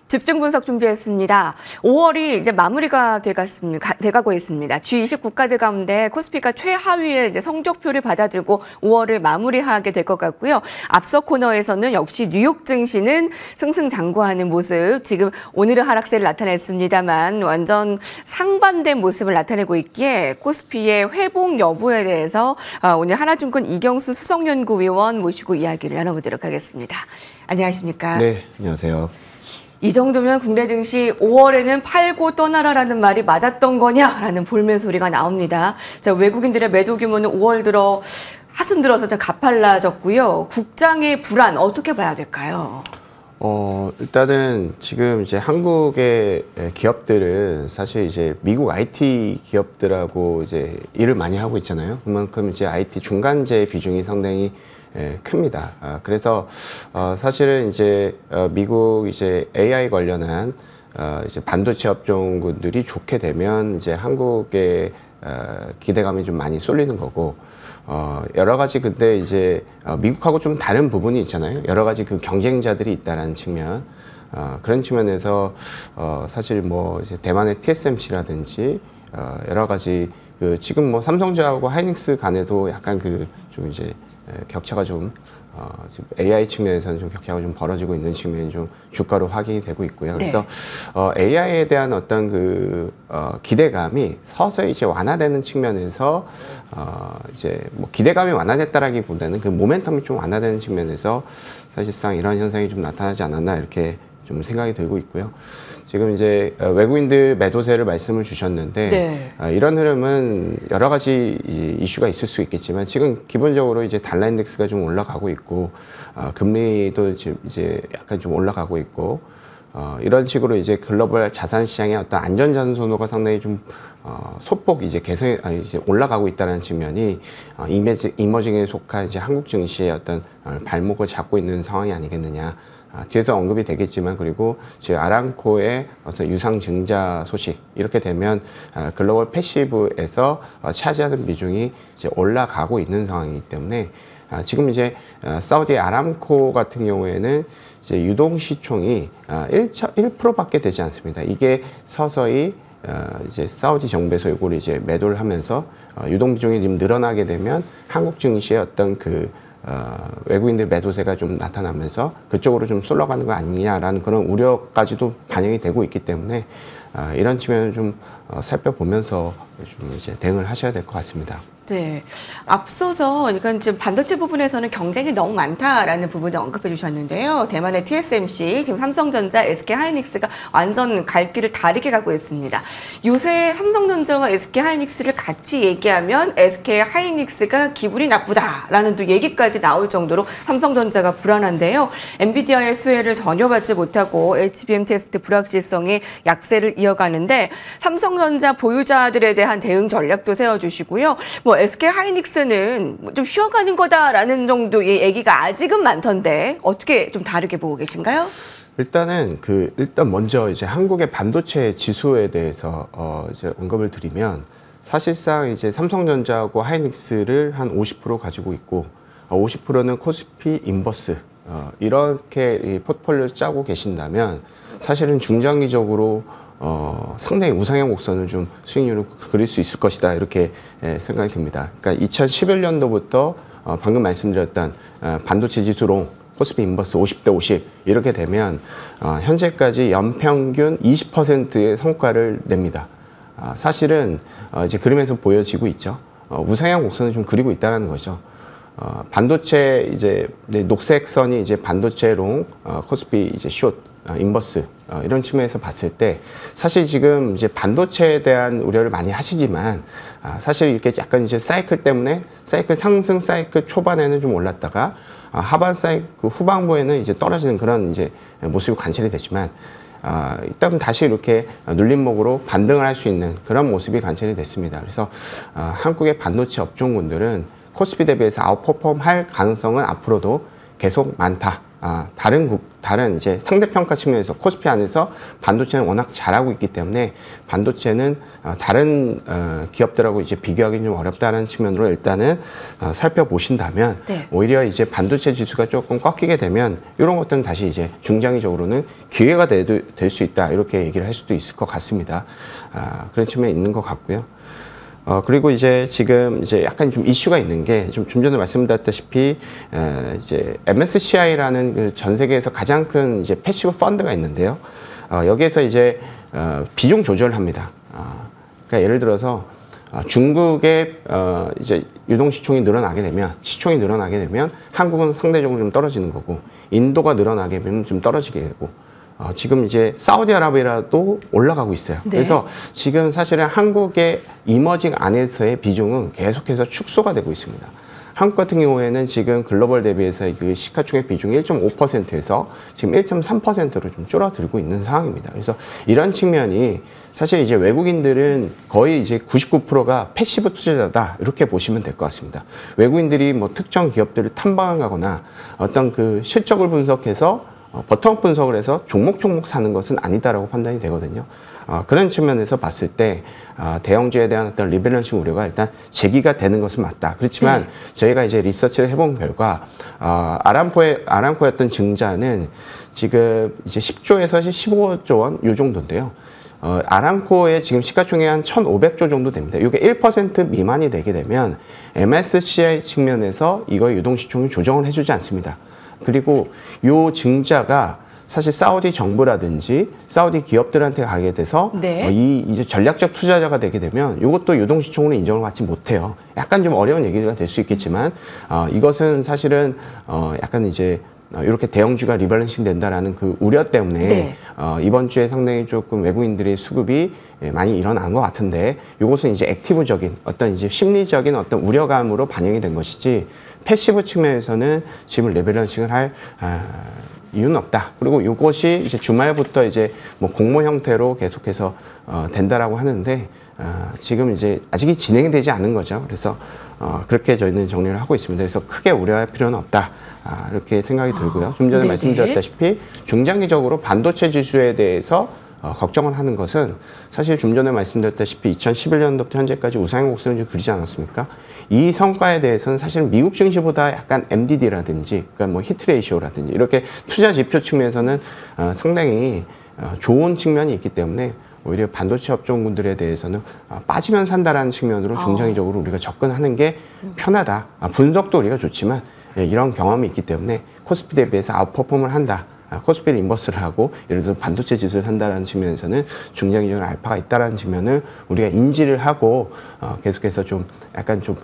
집중 분석 준비했습니다. 5월이 이제 마무리가 돼가고 있습니다. G20 국가들 가운데 코스피가 최하위의 이제 성적표를 받아들고 5월을 마무리하게 될 것 같고요. 앞서 코너에서는 역시 뉴욕 증시는 승승장구하는 모습, 지금 오늘은 하락세를 나타냈습니다만 완전 상반된 모습을 나타내고 있기에 코스피의 회복 여부에 대해서 오늘 하나증권 이경수 수석연구위원 모시고 이야기를 나눠보도록 하겠습니다. 안녕하십니까? 네, 안녕하세요. 이 정도면 국내 증시 5월에는 팔고 떠나라라는 말이 맞았던 거냐라는 볼멘 소리가 나옵니다. 자, 외국인들의 매도 규모는 5월 들어 하순 들어서 좀 가팔라졌고요. 국장의 불안 어떻게 봐야 될까요? 일단은 지금 이제 한국의 기업들은 사실 이제 미국 IT 기업들하고 이제 일을 많이 하고 있잖아요. 그만큼 이제 IT 중간재 비중이 상당히 큽니다. 그래서 사실은 이제 미국 이제 AI 관련한 이제 반도체 업종군들이 좋게 되면 이제 한국의 기대감이 좀 많이 쏠리는 거고, 여러 가지 근데 이제 미국하고 좀 다른 부분이 있잖아요. 여러 가지 그 경쟁자들이 있다라는 측면, 그런 측면에서 사실 뭐 이제 대만의 TSMC라든지 여러 가지 그 지금 뭐 삼성전자하고 하이닉스 간에도 약간 그 좀 이제 격차가 좀 지금 AI 측면에서는 좀 격차가 좀 벌어지고 있는 측면이 좀 주가로 확인이 되고 있고요. 그래서 AI에 대한 어떤 그 기대감이 서서히 이제 완화되는 측면에서 이제 뭐 기대감이 완화됐다라기보다는 그 모멘텀이 좀 완화되는 측면에서 사실상 이런 현상이 좀 나타나지 않았나 이렇게 좀 생각이 들고 있고요. 지금 이제 외국인들 매도세를 말씀을 주셨는데, 이런 흐름은 여러 가지 이슈가 있을 수 있겠지만 지금 기본적으로 이제 달러 인덱스가 좀 올라가고 있고, 금리도 이제 약간 좀 올라가고 있고, 이런 식으로 이제 글로벌 자산 시장의 어떤 안전자산 선호가 상당히 좀 소폭 이제 이제 올라가고 있다는 측면이 이머징에 속한 이제 한국 증시의 어떤 발목을 잡고 있는 상황이 아니겠느냐. 뒤에서 언급이 되겠지만, 그리고 제 아람코의 어떤 유상 증자 소식, 이렇게 되면 글로벌 패시브에서 차지하는 비중이 이제 올라가고 있는 상황이기 때문에 지금 이제 사우디 아람코 같은 경우에는 이제 유동 시총이 1%밖에 되지 않습니다. 이게 서서히 이제 사우디 정부에서 이걸 이제 매도를 하면서 유동 비중이 좀 늘어나게 되면 한국 증시의 어떤 그 외국인들 매도세가 좀 나타나면서 그쪽으로 좀 쏠러가는 거 아니냐라는 그런 우려까지도 반영이 되고 있기 때문에 이런 측면을 좀 살펴보면서 좀 이제 대응을 하셔야 될 것 같습니다. 네, 앞서서 그러니까 지금 반도체 부분에서는 경쟁이 너무 많다라는 부분을 언급해 주셨는데요. 대만의 TSMC, 지금 삼성전자, SK하이닉스가 완전 갈 길을 다르게 가고 있습니다. 요새 삼성전자와 SK하이닉스를 같이 얘기하면 SK하이닉스가 기분이 나쁘다라는 또 얘기까지 나올 정도로 삼성전자가 불안한데요. 엔비디아의 수혜를 전혀 받지 못하고 HBM 테스트 불확실성이 약세를 이어가는데, 삼성전자 보유자들에 대한 대응 전략도 세워주시고요. 뭐 SK하이닉스는 좀 쉬어가는 거다라는 정도의 얘기가 아직은 많던데 어떻게 좀 다르게 보고 계신가요? 일단은 일단 먼저 이제 한국의 반도체 지수에 대해서 이제 언급을 드리면, 사실상 이제 삼성전자하고 하이닉스를 한 50% 가지고 있고 50%는 코스피 인버스, 이렇게 이 포트폴리오를 짜고 계신다면 사실은 중장기적으로 상당히 우상향 곡선을 좀 수익률을 그릴 수 있을 것이다, 이렇게 생각이 듭니다. 그러니까 2011년도부터 방금 말씀드렸던 반도체 지수로 코스피 인버스 50대 50 이렇게 되면 현재까지 연평균 20%의 성과를 냅니다. 사실은 이제 그림에서 보여지고 있죠. 우상향 곡선을 좀 그리고 있다는 거죠. 반도체 이제 녹색 선이 이제 반도체 롱, 코스피 이제 숏, 인버스, 이런 측면에서 봤을 때 사실 지금 이제 반도체에 대한 우려를 많이 하시지만 사실 이렇게 약간 이제 사이클 때문에 사이클 상승 사이클 초반에는 좀 올랐다가 하반 사이클 후반부에는 이제 떨어지는 그런 이제 모습이 관찰이 되지만 일단 다시 이렇게 눌림목으로 반등을 할 수 있는 그런 모습이 관찰이 됐습니다. 그래서 한국의 반도체 업종군들은 코스피 대비해서 아웃퍼폼 할 가능성은 앞으로도 계속 많다, 다른 이제 상대평가 측면에서 코스피 안에서 반도체는 워낙 잘하고 있기 때문에 반도체는 다른 기업들하고 이제 비교하기 좀 어렵다는 측면으로 일단은 살펴보신다면 네. 오히려 이제 반도체 지수가 조금 꺾이게 되면 이런 것들은 다시 이제 중장기적으로는 기회가 될 수 있다 이렇게 얘기를 할 수도 있을 것 같습니다. 그런 측면이 있는 것 같고요. 그리고 이제 지금 이제 약간 좀 이슈가 있는 게 좀 전에 말씀드렸다시피 이제 MSCI라는 그 전 세계에서 가장 큰 이제 패시브 펀드가 있는데요. 여기에서 이제 비중 조절을 합니다. 그러니까 예를 들어서 중국의 이제 유동 시총이 늘어나게 되면 한국은 상대적으로 좀 떨어지는 거고 인도가 늘어나게 되면 좀 떨어지게 되고 지금 이제 사우디아라비아도 올라가고 있어요. 네. 그래서 지금 사실은 한국의 이머징 안에서의 비중은 계속해서 축소가 되고 있습니다. 한국 같은 경우에는 지금 글로벌 대비해서 그 시가총액 비중이 1.5%에서 지금 1.3%로 좀 줄어들고 있는 상황입니다. 그래서 이런 측면이 사실 이제 외국인들은 거의 이제 99%가 패시브 투자자다 이렇게 보시면 될 것 같습니다. 외국인들이 뭐 특정 기업들을 탐방하거나 어떤 그 실적을 분석해서 버텀업 분석을 해서 종목 사는 것은 아니다라고 판단이 되거든요. 그런 측면에서 봤을 때 대형주에 대한 어떤 리밸런싱 우려가 일단 제기가 되는 것은 맞다. 그렇지만 저희가 이제 리서치를 해본 결과 아람코의 어떤 증자는 지금 이제 10조에서 15조 원 이 정도인데요. 아람코의 지금 시가총액 한 1,500조 정도 됩니다. 이게 1% 미만이 되게 되면 MSCI 측면에서 이거의 유동시총을 조정을 해주지 않습니다. 그리고 요 증자가 사실 사우디 정부라든지 사우디 기업들한테 가게 돼서 네. 이제 전략적 투자자가 되게 되면 이것도 유동시총으로 인정을 받지 못해요. 약간 좀 어려운 얘기가 될 수 있겠지만 이것은 사실은 약간 이제 이렇게 대형주가 리밸런싱 된다라는 그 우려 때문에 네. 이번 주에 상당히 조금 외국인들의 수급이 많이 일어난 것 같은데 이것은 이제 액티브적인 어떤 이제 심리적인 어떤 우려감으로 반영이 된 것이지 패시브 측면에서는 지금 리밸런싱을 할 이유는 없다. 그리고 이것이 이제 주말부터 이제 뭐 공모 형태로 계속해서 된다라고 하는데 지금 이제 아직이 진행이 되지 않은 거죠. 그래서 그렇게 저희는 정리를 하고 있습니다. 그래서 크게 우려할 필요는 없다. 이렇게 생각이 들고요. 좀 전에 네네. 말씀드렸다시피 중장기적으로 반도체 지수에 대해서 걱정을 하는 것은 사실 좀 전에 말씀드렸다시피 2011년도부터 현재까지 우상향 곡선을 그리지 않았습니까? 이 성과에 대해서는 사실 미국 증시보다 약간 MDD라든지 그러니까 뭐 히트레이시오라든지 이렇게 투자 지표 측면에서는 상당히 좋은 측면이 있기 때문에 오히려 반도체 업종군들에 대해서는 빠지면 산다라는 측면으로 중장기적으로 우리가 접근하는 게 편하다. 분석도 우리가 좋지만 이런 경험이 있기 때문에 코스피 대비해서 아웃퍼폼을 한다. 코스피를 인버스를 하고 예를 들어서 반도체 지수를 산다는 측면에서는 중장기적인 알파가 있다는 측면을 우리가 인지를 하고 계속해서 좀 약간 좀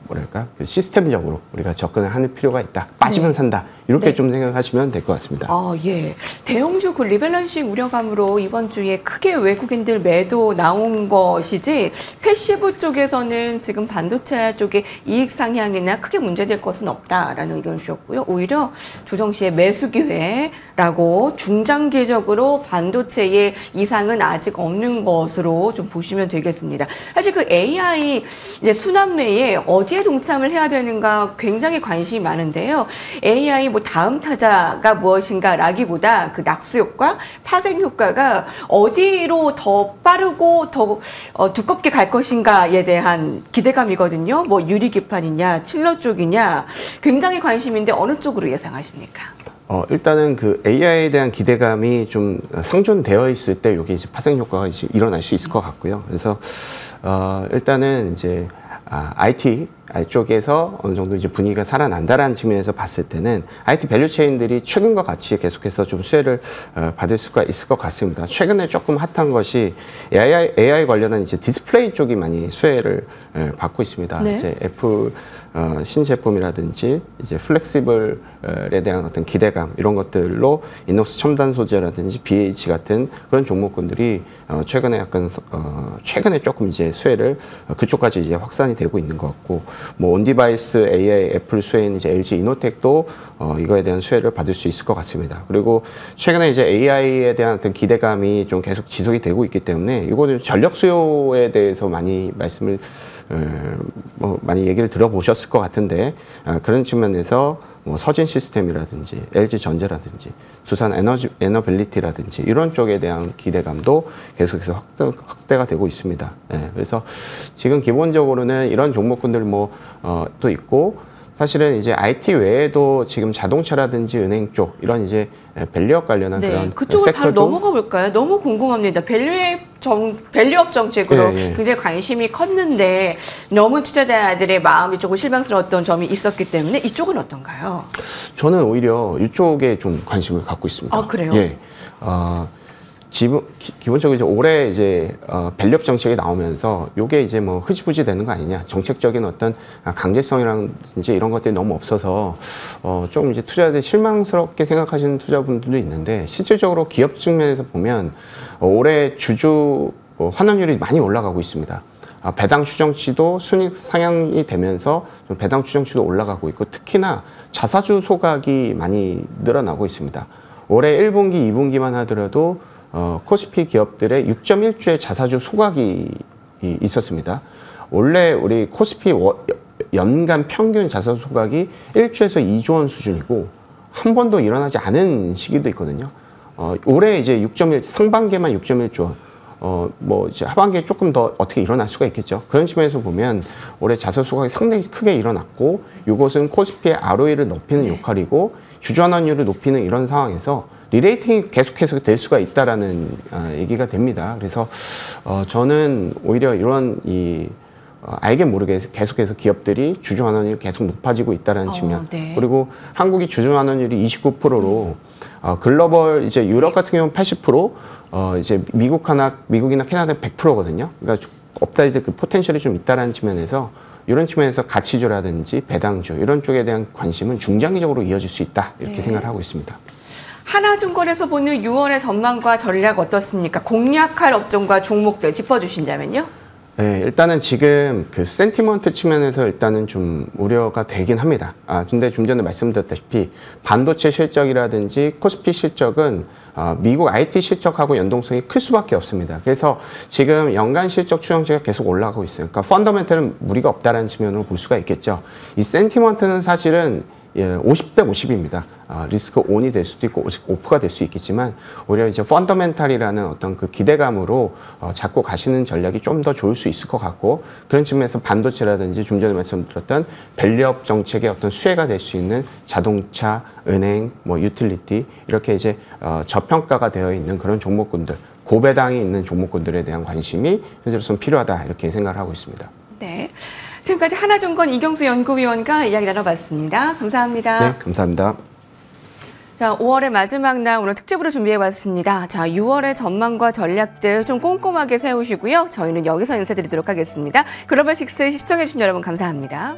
뭐랄까 그 시스템적으로 우리가 접근을 하는 필요가 있다. 빠지면 산다. 이렇게 좀 생각하시면 될 것 같습니다. 예. 대형주 그 리밸런싱 우려감으로 이번 주에 크게 외국인들 매도 나온 것이지 패시브 쪽에서는 지금 반도체 쪽에 이익 상향이나 크게 문제될 것은 없다라는 의견을 주셨고요. 오히려 조정 시에 매수 기회라고 중장기적으로 반도체의 이상은 아직 없는 것으로 좀 보시면 되겠습니다. 사실 그 AI 이제 순환매에 어디에 동참을 해야 되는가 굉장히 관심이 많은데요. AI 뭐 다음 타자가 무엇인가라기보다 그 낙수 효과, 파생 효과가 어디로 더 빠르고 더 두껍게 갈 것인가에 대한 기대감이거든요. 뭐 유리기판이냐, 칠러 쪽이냐 굉장히 관심인데 어느 쪽으로 예상하십니까? 일단은 그 AI에 대한 기대감이 좀 상존되어 있을 때 여기 이제 파생 효과가 이제 일어날 수 있을 것 같고요. 그래서 일단은 이제 IT 쪽에서 어느 정도 이제 분위기가 살아난다라는 측면에서 봤을 때는 IT 밸류 체인들이 최근과 같이 계속해서 좀 수혜를 받을 수가 있을 것 같습니다. 최근에 조금 핫한 것이 AI 관련한 이제 디스플레이 쪽이 많이 수혜를 받고 있습니다. 네. 이제 애플 신제품이라든지 이제 플렉시블에 대한 어떤 기대감 이런 것들로 이녹스 첨단 소재라든지 BH 같은 그런 종목군들이 최근에 약간 최근에 조금 이제 수혜를 그쪽까지 이제 확산이 되고 있는 것 같고 뭐 온디바이스 AI 애플 수혜인 이제 LG 이노텍도 이거에 대한 수혜를 받을 수 있을 것 같습니다. 그리고 최근에 이제 AI에 대한 어떤 기대감이 좀 계속 지속이 되고 있기 때문에 이거는 전력 수요에 대해서 많이 말씀을 뭐 많이 얘기를 들어보셨을 것 같은데 그런 측면에서 뭐 서진 시스템이라든지 LG 전자라든지 두산 에너빌리티라든지 이런 쪽에 대한 기대감도 계속해서 확대가 되고 있습니다. 예, 그래서 지금 기본적으로는 이런 종목군들 또 있고 사실은 이제 IT 외에도 지금 자동차라든지 은행 쪽 이런 이제 밸류업 관련한 네, 그런 그쪽을 바로 섹터도 넘어가 볼까요? 너무 궁금합니다. 밸류업 정책으로 예, 예. 굉장히 관심이 컸는데 너무 투자자들의 마음이 조금 실망스러웠던 점이 있었기 때문에 이쪽은 어떤가요? 저는 오히려 이쪽에 좀 관심을 갖고 있습니다. 아, 그래요? 예. 기본적으로 이제 올해 이제 밸류업 정책이 나오면서 요게 이제 뭐 흐지부지 되는 거 아니냐, 정책적인 어떤 강제성이라든지 이런 것들이 너무 없어서 좀 이제 투자자들이 실망스럽게 생각하시는 투자분들도 있는데, 실질적으로 기업 측면에서 보면 올해 주주 환원율이 많이 올라가고 있습니다. 배당 추정치도 순익 상향이 되면서 좀 배당 추정치도 올라가고 있고, 특히나 자사주 소각이 많이 늘어나고 있습니다. 올해 1분기, 2분기만 하더라도 코스피 기업들의 6.1조의 자사주 소각이 있었습니다. 원래 우리 코스피 연간 평균 자사주 소각이 1조에서 2조 원 수준이고 한 번도 일어나지 않은 시기도 있거든요. 올해 이제 6.1, 상반기에만 6.1조, 뭐 이제 하반기에 조금 더 어떻게 일어날 수가 있겠죠. 그런 측면에서 보면 올해 자사주 소각이 상당히 크게 일어났고, 이것은 코스피의 ROE를 높이는 역할이고 주주환원율을 높이는 이런 상황에서 리레이팅이 계속해서 될 수가 있다라는 얘기가 됩니다. 그래서 저는 오히려 이런 알게 모르게 계속해서 기업들이 주주환원율이 계속 높아지고 있다라는 측면. 네. 그리고 한국이 주주환원율이 29%로 글로벌 이제 유럽 같은 경우는 80%, 이제 미국이나 캐나다 100%거든요. 그러니까 업다이드 그 포텐셜이 좀 있다라는 측면에서, 이런 측면에서 가치주라든지 배당주 이런 쪽에 대한 관심은 중장기적으로 이어질 수 있다, 이렇게 생각을 하고 있습니다. 하나증권에서 보는 6월의 전망과 전략 어떻습니까? 공략할 업종과 종목들 짚어주신다면요? 네, 일단은 지금 그 센티먼트 측면에서 일단은 좀 우려가 되긴 합니다. 근데 좀 전에 말씀드렸다시피 반도체 실적이라든지 코스피 실적은 미국 IT 실적하고 연동성이 클 수밖에 없습니다. 그래서 지금 연간 실적 추정치가 계속 올라가고 있어요. 그러니까 펀더멘털은 무리가 없다라는 측면으로 볼 수가 있겠죠. 이 센티먼트는 사실은 50대 50입니다. 리스크 온이 될 수도 있고 오프가 될 수 있겠지만, 오히려 이제 펀더멘탈이라는 어떤 그 기대감으로 잡고 가시는 전략이 좀 더 좋을 수 있을 것 같고, 그런 측면에서 반도체라든지 좀 전에 말씀드렸던 밸류업 정책의 어떤 수혜가 될 수 있는 자동차, 은행, 뭐 유틸리티, 이렇게 이제 저평가가 되어 있는 그런 종목군들, 고배당이 있는 종목군들에 대한 관심이 현재로서는 필요하다, 이렇게 생각을 하고 있습니다. 네. 지금까지 하나증권 이경수 연구위원과 이야기 나눠봤습니다. 감사합니다. 네, 감사합니다. 자, 5월의 마지막 날 오늘 특집으로 준비해봤습니다. 자, 6월의 전망과 전략들 좀 꼼꼼하게 세우시고요. 저희는 여기서 인사드리도록 하겠습니다. 글로벌 식스 시청해주신 여러분 감사합니다.